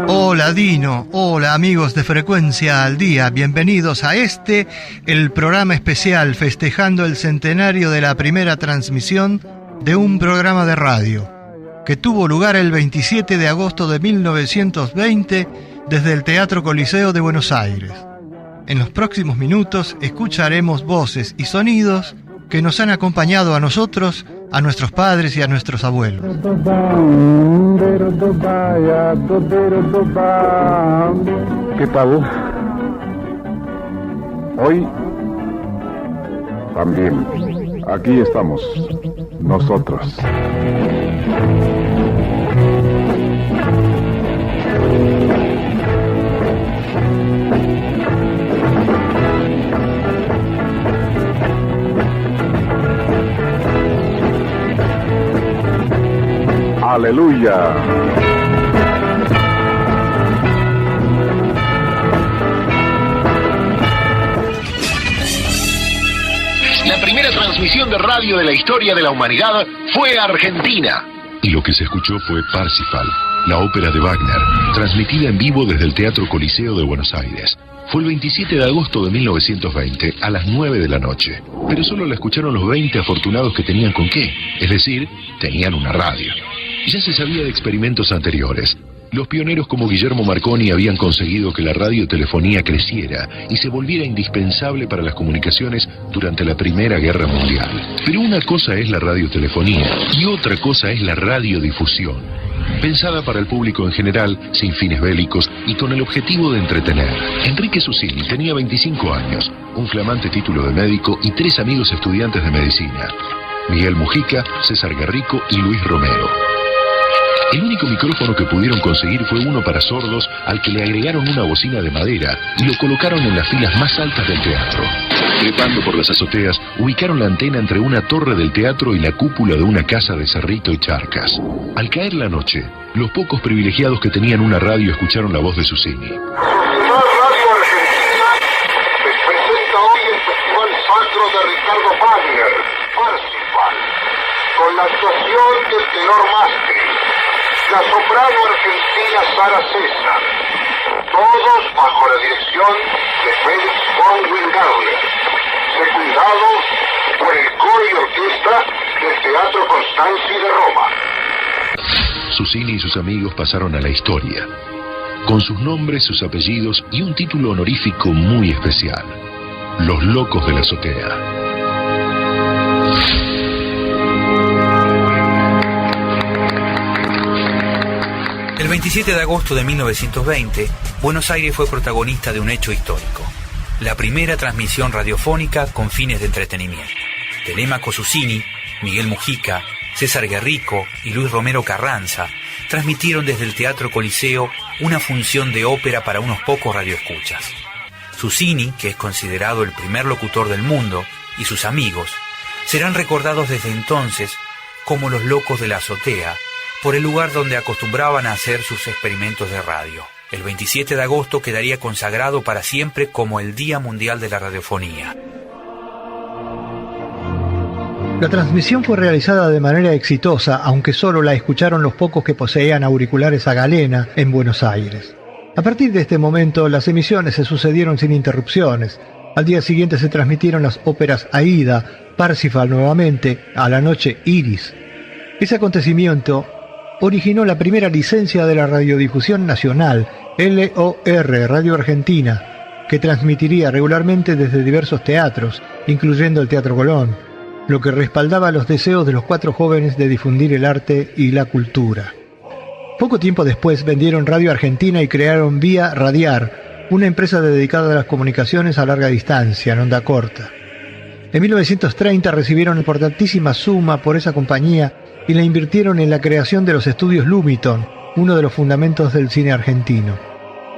Hola Dino, hola amigos de Frecuencia al Día, bienvenidos a el programa especial festejando el centenario de la primera transmisión de un programa de radio, que tuvo lugar el 27 de agosto de 1920 desde el Teatro Coliseo de Buenos Aires. En los próximos minutos escucharemos voces y sonidos que nos han acompañado a nosotros, a nuestros padres y a nuestros abuelos. ¿Qué tal? Hoy también aquí estamos nosotros. Aleluya. La primera transmisión de radio de la historia de la humanidad fue Argentina. Y lo que se escuchó fue Parsifal, la ópera de Wagner, transmitida en vivo desde el Teatro Coliseo de Buenos Aires. Fue el 27 de agosto de 1920 a las 9 de la noche. Pero solo la escucharon los 20 afortunados que tenían con qué, es decir, tenían una radio. Ya se sabía de experimentos anteriores. Los pioneros como Guillermo Marconi habían conseguido que la radiotelefonía creciera y se volviera indispensable para las comunicaciones durante la Primera Guerra Mundial. Pero una cosa es la radiotelefonía y otra cosa es la radiodifusión, pensada para el público en general, sin fines bélicos y con el objetivo de entretener. Enrique Susini tenía 25 años, un flamante título de médico y 3 amigos estudiantes de medicina: Miguel Mujica, César Garrico y Luis Romero. El único micrófono que pudieron conseguir fue uno para sordos, al que le agregaron una bocina de madera y lo colocaron en las filas más altas del teatro. Trepando por las azoteas, ubicaron la antena entre una torre del teatro y la cúpula de una casa de Cerrito y Charcas. Al caer la noche, los pocos privilegiados que tenían una radio escucharon la voz de Susini. Sociedad Radio Argentina les presenta hoy el Festival Sacro de Ricardo Wagner, Parsifal, con la actuación del tenor Mastri, la soprano argentina Sara César, todos bajo la dirección de Felix von Wingauer, secundados por el coro y orquesta del Teatro Constanzi de Roma. Susini y sus amigos pasaron a la historia, con sus nombres, sus apellidos y un título honorífico muy especial: Los Locos de la Azotea. El 27 de agosto de 1920, Buenos Aires fue protagonista de un hecho histórico: la primera transmisión radiofónica con fines de entretenimiento. Telemaco Susini, Miguel Mujica, César Guerrico y Luis Romero Carranza transmitieron desde el Teatro Coliseo una función de ópera para unos pocos radioescuchas. Susini, que es considerado el primer locutor del mundo, y sus amigos serán recordados desde entonces como los Locos de la Azotea, por el lugar donde acostumbraban a hacer sus experimentos de radio. El 27 de agosto quedaría consagrado para siempre como el Día Mundial de la Radiofonía. La transmisión fue realizada de manera exitosa, aunque solo la escucharon los pocos que poseían auriculares a galena en Buenos Aires. A partir de este momento, las emisiones se sucedieron sin interrupciones. Al día siguiente se transmitieron las óperas Aída, Parsifal nuevamente, a la noche Iris. Ese acontecimiento originó la primera licencia de la radiodifusión nacional, LOR, Radio Argentina, que transmitiría regularmente desde diversos teatros, incluyendo el Teatro Colón, lo que respaldaba los deseos de los 4 jóvenes de difundir el arte y la cultura. Poco tiempo después vendieron Radio Argentina y crearon Vía Radiar, una empresa dedicada a las comunicaciones a larga distancia, en onda corta. En 1930 recibieron importantísima suma por esa compañía y la invirtieron en la creación de los estudios Lumiton, uno de los fundamentos del cine argentino.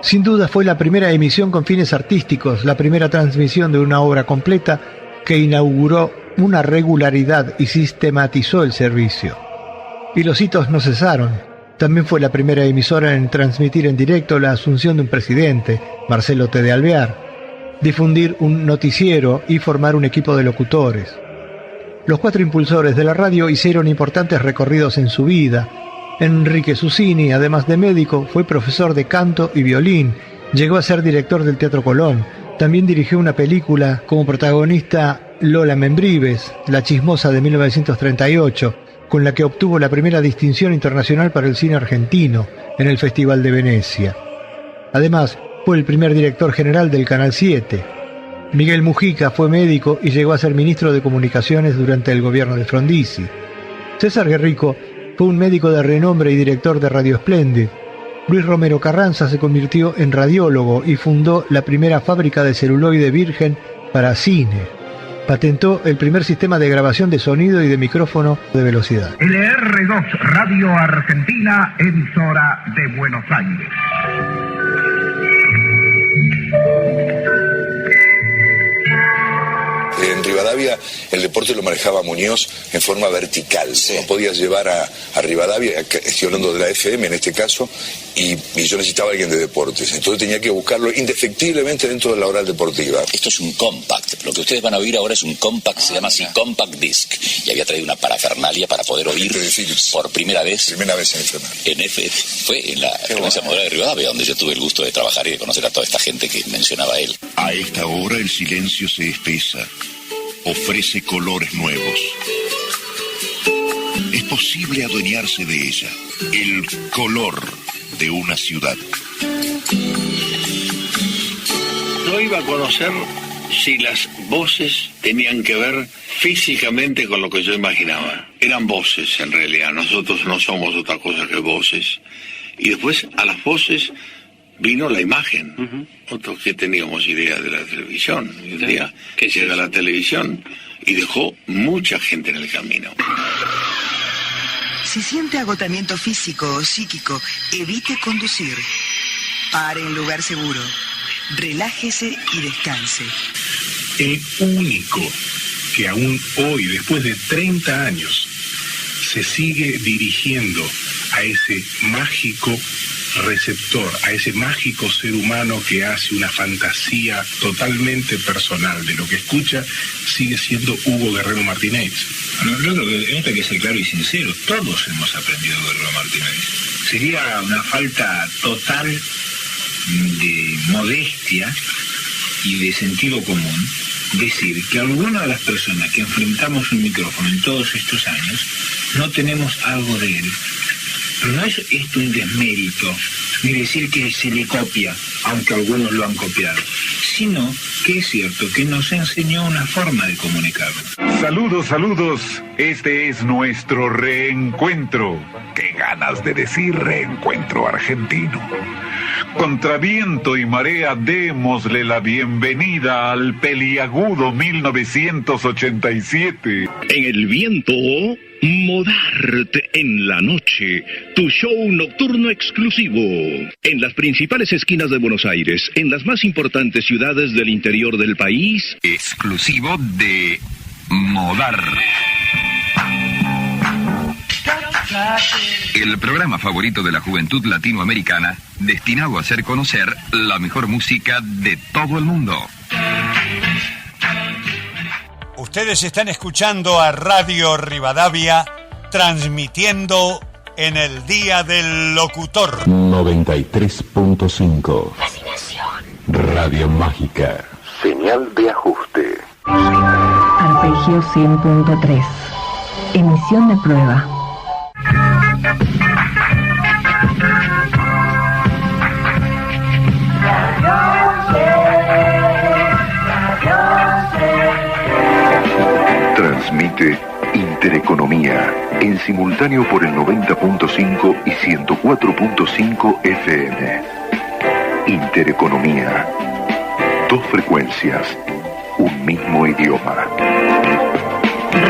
Sin duda fue la primera emisión con fines artísticos, la primera transmisión de una obra completa que inauguró una regularidad y sistematizó el servicio. Y los hitos no cesaron. También fue la primera emisora en transmitir en directo la asunción de un presidente, Marcelo T. de Alvear, difundir un noticiero y formar un equipo de locutores. Los 4 impulsores de la radio hicieron importantes recorridos en su vida Enrique Susini, además de médico, fue profesor de canto y violín. Llegó a ser director del Teatro Colón. También dirigió una película como protagonista Lola Membrives, La Chismosa de 1938, con la que obtuvo la primera distinción internacional para el cine argentino en el Festival de Venecia. Además, fue el primer director general del Canal 7. Miguel Mujica fue médico y llegó a ser ministro de Comunicaciones durante el gobierno de Frondizi. César Guerrico fue un médico de renombre y director de Radio Splendid. Luis Romero Carranza se convirtió en radiólogo y fundó la primera fábrica de celuloide virgen para cine. Patentó el primer sistema de grabación de sonido y de micrófono de velocidad. LR2 Radio Argentina, emisora de Buenos Aires. En Rivadavia el deporte lo manejaba Muñoz en forma vertical. Sí. No podías llevar a Rivadavia, estoy hablando de la FM en este caso, y yo necesitaba a alguien de deportes. Entonces tenía que buscarlo indefectiblemente dentro de la oral deportiva. Esto es un compact. Lo que ustedes van a oír ahora es un compact, se llama así Compact Disc. Y había traído una parafernalia para poder oír por primera vez. Primera vez en FM. En FM. Fue en la frecuencia modulada de Rivadavia, donde yo tuve el gusto de trabajar y de conocer a toda esta gente que mencionaba él. A esta hora el silencio se espesa. Ofrece colores nuevos. Es posible adueñarse de ella. El color de una ciudad. No iba a conocer si las voces tenían que ver físicamente con lo que yo imaginaba. Eran voces en realidad. Nosotros no somos otra cosa que voces. Y después a las voces vino la imagen. Otros que teníamos idea de la televisión. Un día que llega la televisión y dejó mucha gente en el camino. Si siente agotamiento físico o psíquico, evite conducir. Pare en lugar seguro. Relájese y descanse. El único que aún hoy, después de 30 años, se sigue dirigiendo a ese mágico receptor, a ese mágico ser humano que hace una fantasía totalmente personal de lo que escucha, sigue siendo Hugo Guerrero Martínez. Yo creo que hay que ser claro y sincero, todos hemos aprendido de Guerrero Martínez. Sería una falta total de modestia y de sentido común decir que alguna de las personas que enfrentamos un micrófono en todos estos años no tenemos algo de él. Pero no es esto un desmérito, ni decir que se le copia, aunque algunos lo han copiado, sino que es cierto que nos enseñó una forma de comunicarnos. Saludos, saludos. Este es nuestro reencuentro. Qué ganas de decir reencuentro argentino. Contra viento y marea démosle la bienvenida al peliagudo 1987. En el viento, Modart en la noche, tu show nocturno exclusivo. En las principales esquinas de Buenos Aires, en las más importantes ciudades del interior del país. Exclusivo de Modart. El programa favorito de la juventud latinoamericana, destinado a hacer conocer la mejor música de todo el mundo. Ustedes están escuchando a Radio Rivadavia, transmitiendo en el Día del Locutor. 93.5. Radio Mágica. Señal de ajuste. Arpegio 100.3. Emisión de prueba. Transmite Intereconomía en simultáneo por el 90.5 y 104.5 FM. Intereconomía. Dos frecuencias, un mismo idioma.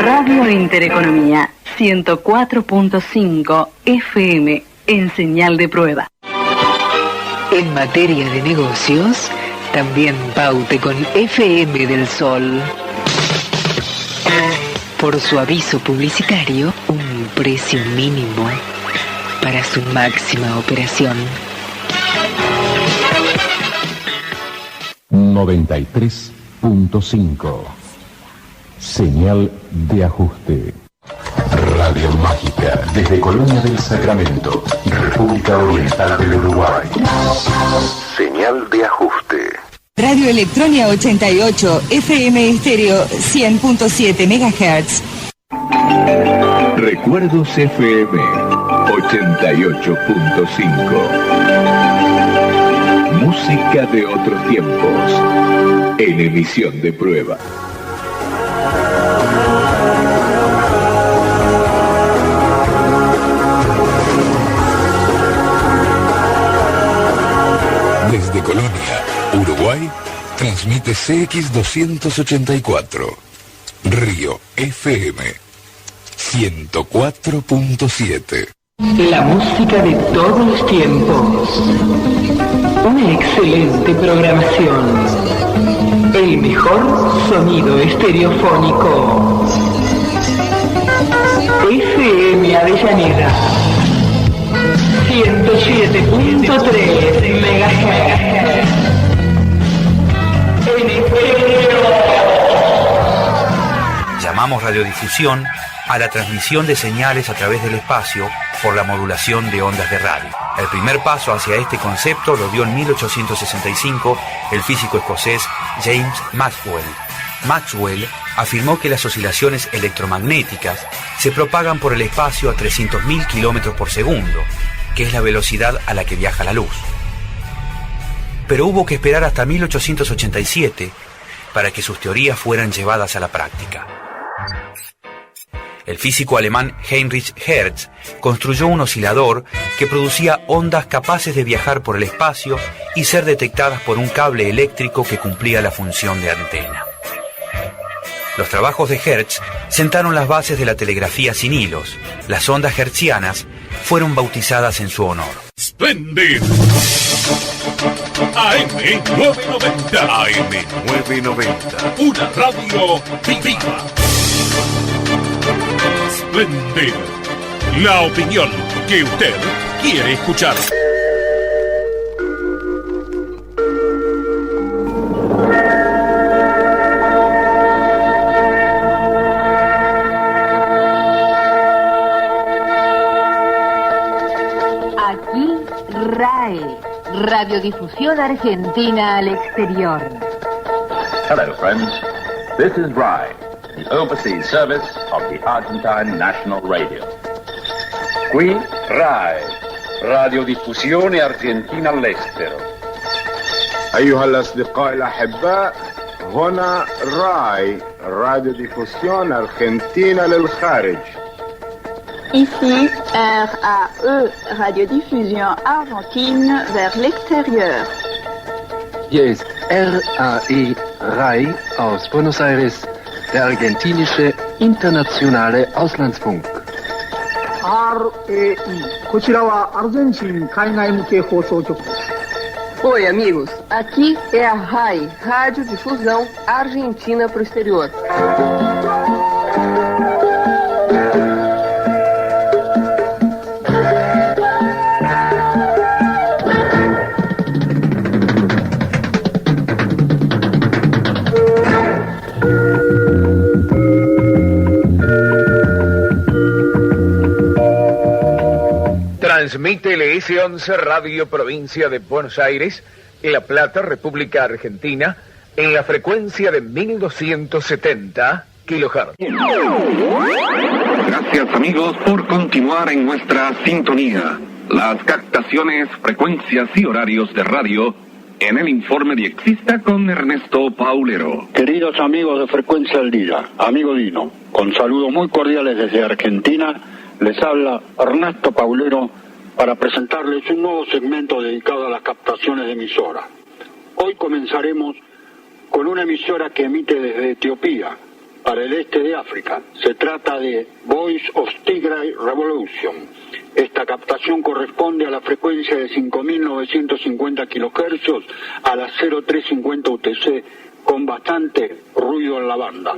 Radio Intereconomía 104.5 FM en señal de prueba. En materia de negocios, también paute con FM del Sol. Por su aviso publicitario, un precio mínimo para su máxima operación. 93.5. Señal de ajuste. Radio Mágica. Mágica, desde Colonia del Sacramento, República Oriental del Uruguay. Señal de ajuste. Radio Electronia 88, FM Estéreo 100.7 MHz. Recuerdos FM 88.5. Música de otros tiempos. En emisión de prueba. Desde Colonia, Uruguay, transmite CX284, Río FM 104.7. La música de todos los tiempos. Una excelente programación. El mejor sonido estereofónico. FM Avellaneda 107.3 MHz. Llamamos radiodifusión a la transmisión de señales a través del espacio por la modulación de ondas de radio. El primer paso hacia este concepto lo dio en 1865 el físico escocés James Maxwell. Maxwell afirmó que las oscilaciones electromagnéticas se propagan por el espacio a 300.000 kilómetros por segundo, que es la velocidad a la que viaja la luz. Pero hubo que esperar hasta 1887 para que sus teorías fueran llevadas a la práctica. El físico alemán Heinrich Hertz construyó un oscilador que producía ondas capaces de viajar por el espacio y ser detectadas por un cable eléctrico que cumplía la función de antena. Los trabajos de Hertz sentaron las bases de la telegrafía sin hilos. Las ondas hertzianas fueron bautizadas en su honor. Splendid. AM990. AM990. Una radio viva. Splendid. La opinión que usted quiere escuchar. Aquí RAE, Radiodifusión Argentina al Exterior. Hello, friends. This is RAE, the overseas service of the Argentine National Radio. Qui RAE, Radiodiffusione Argentina all'estero. أيها الأصدقاء الأحباء، هنا راي راديو ديفوسيون أرجنتينا للخارج. Ici RAE, Radiodiffusion Argentine vers l'extérieur. Hier ist RAE, RAI aus Buenos Aires, der argentinische internationale Auslandsfunk. RAI, こちらはアルゼンチン海外向け放送局。Oi, amigos. Aqui é a RAI, Rádio Difusão Argentina para o Exterior. Transmite LS11 Radio Provincia de Buenos Aires, La Plata, República Argentina, en la frecuencia de 1270 kHz. Gracias, amigos, por continuar en nuestra sintonía. Las captaciones, frecuencias y horarios de radio en el informe diexista con Ernesto Paulero. Queridos amigos de Frecuencia al Día, amigo Dino, con saludos muy cordiales desde Argentina, les habla Ernesto Paulero para presentarles un nuevo segmento dedicado a las captaciones de emisora. Hoy comenzaremos con una emisora que emite desde Etiopía, para el este de África. Se trata de Voice of Tigray Revolution. Esta captación corresponde a la frecuencia de 5.950 kHz a las 0350 UTC, con bastante ruido en la banda.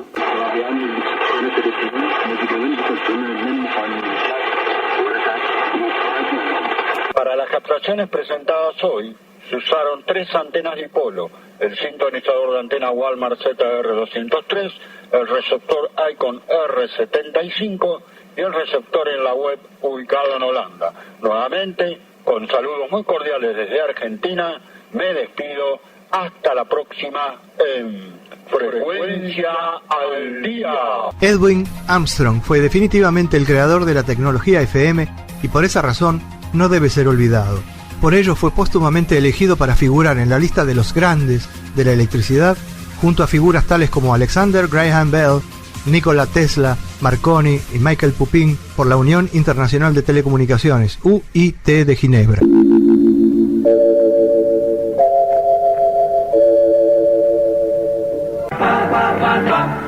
Para las captaciones presentadas hoy, se usaron 3 antenas dipolo, el sintonizador de antena Walmart ZR203, el receptor Icon R75 y el receptor en la web ubicado en Holanda. Nuevamente, con saludos muy cordiales desde Argentina, me despido. Hasta la próxima en Frecuencia al Día. Edwin Armstrong fue definitivamente el creador de la tecnología FM y por esa razón no debe ser olvidado. Por ello fue póstumamente elegido para figurar en la lista de los grandes de la electricidad, junto a figuras tales como Alexander Graham Bell, Nikola Tesla, Marconi y Michael Pupin por la Unión Internacional de Telecomunicaciones, UIT de Ginebra.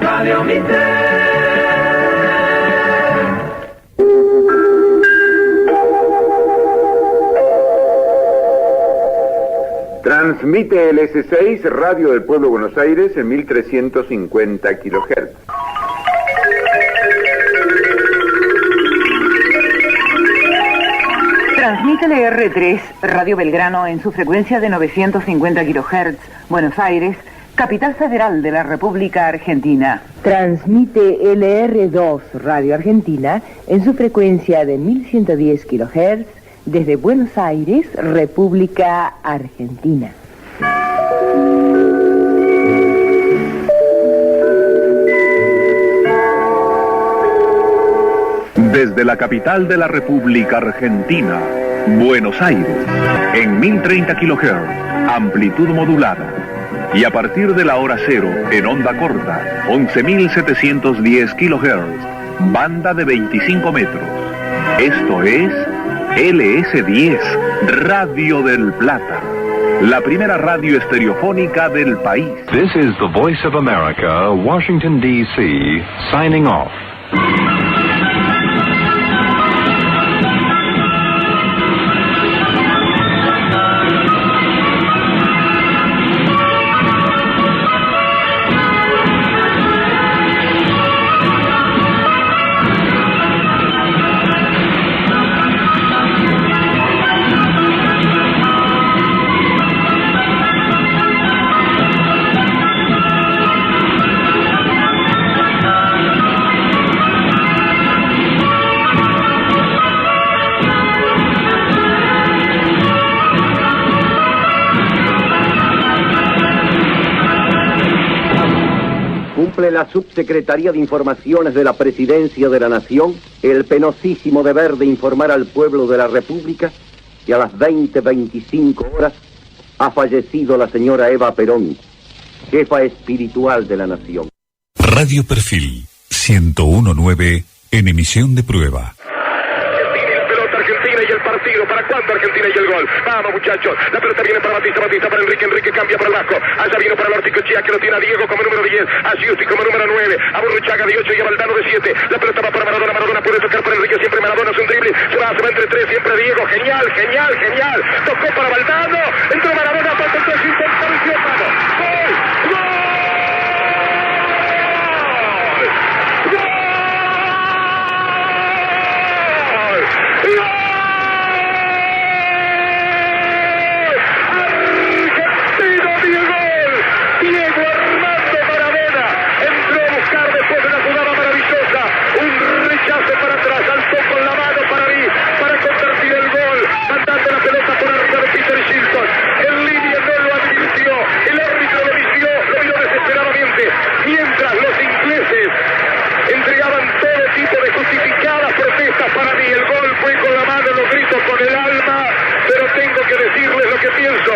Radio Transmite el S6 Radio del Pueblo de Buenos Aires en 1350 kHz. Transmite el R3 Radio Belgrano en su frecuencia de 950 kHz, Buenos Aires, capital federal de la República Argentina. Transmite LR2 Radio Argentina en su frecuencia de 1110 kHz desde Buenos Aires, República Argentina. Desde la capital de la República Argentina, Buenos Aires, en 1030 kHz, amplitud modulada. Y a partir de la hora cero, en onda corta, 11.710 kHz, banda de 25 metros. Esto es LS10, Radio del Plata, la primera radio estereofónica del país. This is the Voice of America, Washington, D.C., signing off. La Subsecretaría de Informaciones de la Presidencia de la Nación el penosísimo deber de informar al pueblo de la República que a las 20:25 horas ha fallecido la señora Eva Perón, jefa espiritual de la Nación. Radio Perfil 101.9 en emisión de prueba. Argentina y el partido. ¿Para cuándo Argentina y el gol? Vamos, muchachos. La pelota viene para Batista, Batista para Enrique, Enrique cambia para Vasco. Allá vino para Lorticochea, que lo tiene a Diego como número 10, a Giusti como número 9, a Burruchaga de 8 y a Valdano de 7. La pelota va para Maradona, Maradona puede tocar para Enrique, siempre Maradona es un drible. Se va entre 3, siempre Diego. Genial, genial, genial. Tocó para Valdano. Entró Maradona, falta el 3, intentación, vamos. ¡Gol! ¡Gol! Para mí el gol fue con la mano, lo grito con el alma, pero tengo que decirles lo que pienso.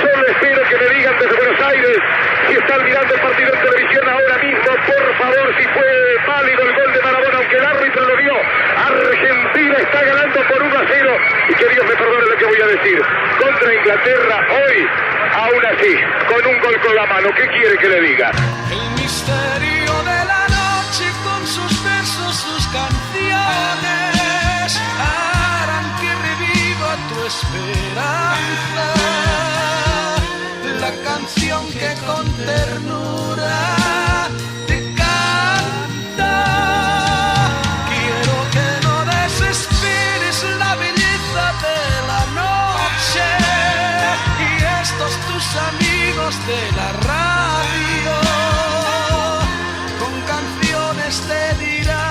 Solo espero que me digan desde Buenos Aires si están mirando el partido en televisión ahora mismo, por favor, si fue válido el gol de Maradona, aunque el árbitro lo dio. Argentina está ganando por 1-0 y que Dios me perdone lo que voy a decir. Contra Inglaterra hoy, aún así, con un gol con la mano, ¿qué quiere que le diga? El misterio de la noche con sus versos, sus canciones harán que reviva tu esperanza. La canción que con ternura te canta. Quiero que no desesperes la belleza de la noche y estos tus amigos de la radio con canciones te dirán.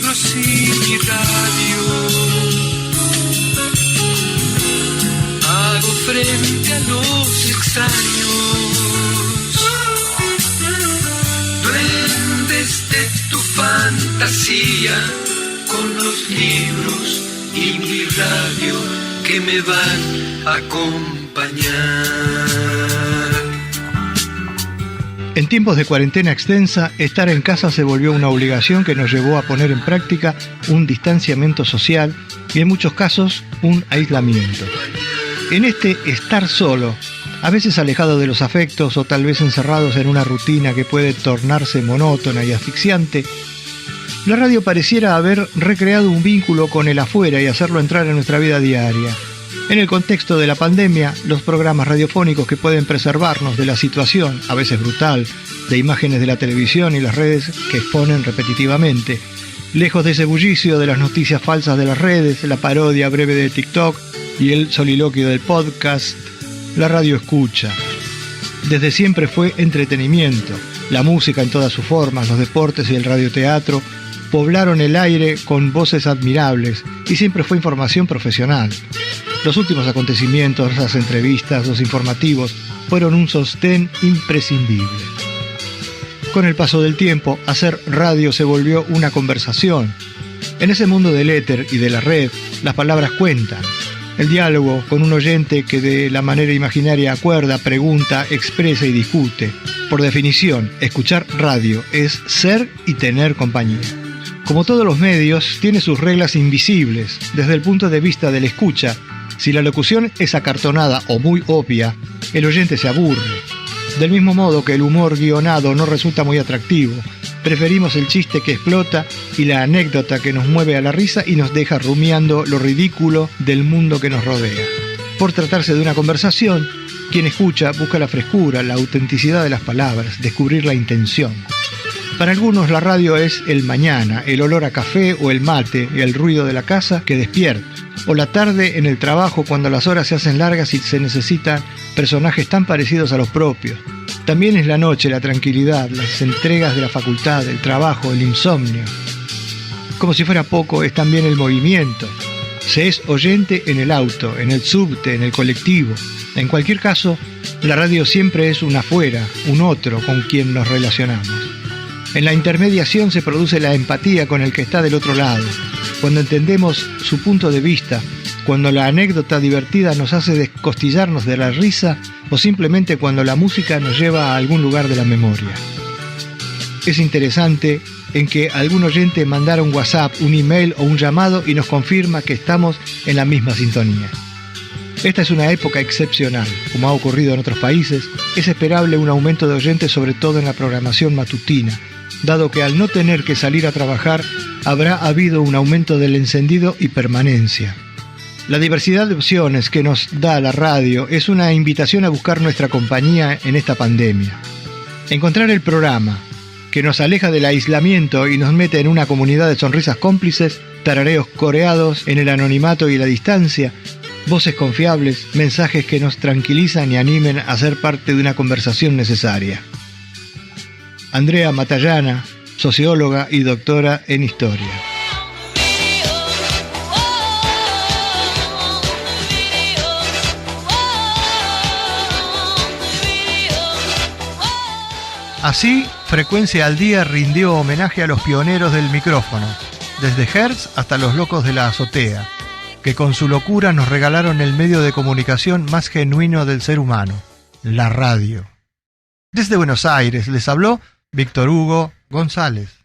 libros y mi radio. Hago frente a los extraños, duendes de tu fantasía, con los libros y mi radio que me van a acompañar. En tiempos de cuarentena extensa, estar en casa se volvió una obligación que nos llevó a poner en práctica un distanciamiento social y en muchos casos un aislamiento. En este estar solo, a veces alejado de los afectos o tal vez encerrados en una rutina que puede tornarse monótona y asfixiante, la radio pareciera haber recreado un vínculo con el afuera y hacerlo entrar en nuestra vida diaria. En el contexto de la pandemia, los programas radiofónicos que pueden preservarnos de la situación, a veces brutal, de imágenes de la televisión y las redes que exponen repetitivamente, lejos de ese bullicio de las noticias falsas de las redes, la parodia breve de TikTok y el soliloquio del podcast, la radio escucha. Desde siempre fue entretenimiento. La música en todas sus formas, los deportes y el radioteatro poblaron el aire con voces admirables y siempre fue información profesional. Los últimos acontecimientos, las entrevistas, los informativos, fueron un sostén imprescindible. Con el paso del tiempo, hacer radio se volvió una conversación. En ese mundo del éter y de la red, las palabras cuentan. El diálogo con un oyente que de la manera imaginaria acuerda, pregunta, expresa y discute. Por definición, escuchar radio es ser y tener compañía. Como todos los medios, tiene sus reglas invisibles. Desde el punto de vista del escucha, si la locución es acartonada o muy obvia, el oyente se aburre. Del mismo modo que el humor guionado no resulta muy atractivo, preferimos el chiste que explota y la anécdota que nos mueve a la risa y nos deja rumiando lo ridículo del mundo que nos rodea. Por tratarse de una conversación, quien escucha busca la frescura, la autenticidad de las palabras, descubrir la intención. Para algunos la radio es el mañana, el olor a café o el mate, el ruido de la casa que despierta. O la tarde en el trabajo cuando las horas se hacen largas y se necesitan personajes tan parecidos a los propios. También es la noche, la tranquilidad, las entregas de la facultad, el trabajo, el insomnio. Como si fuera poco, es también el movimiento. Se es oyente en el auto, en el subte, en el colectivo. En cualquier caso, la radio siempre es un afuera, un otro con quien nos relacionamos. En la intermediación se produce la empatía con el que está del otro lado, cuando entendemos su punto de vista, cuando la anécdota divertida nos hace descostillarnos de la risa o simplemente cuando la música nos lleva a algún lugar de la memoria. Es interesante en que algún oyente mandara un WhatsApp, un email o un llamado y nos confirma que estamos en la misma sintonía. Esta es una época excepcional, como ha ocurrido en otros países. Es esperable un aumento de oyentes, sobre todo en la programación matutina, dado que al no tener que salir a trabajar, habrá habido un aumento del encendido y permanencia. La diversidad de opciones que nos da la radio es una invitación a buscar nuestra compañía en esta pandemia. Encontrar el programa que nos aleja del aislamiento y nos mete en una comunidad de sonrisas cómplices, tarareos coreados en el anonimato y la distancia, voces confiables, mensajes que nos tranquilizan y animen a ser parte de una conversación necesaria. Andrea Matallana, socióloga y doctora en historia. Así, Frecuencia al Día rindió homenaje a los pioneros del micrófono, desde Hertz hasta los locos de la azotea, que con su locura nos regalaron el medio de comunicación más genuino del ser humano, la radio. Desde Buenos Aires les habló Víctor Hugo González.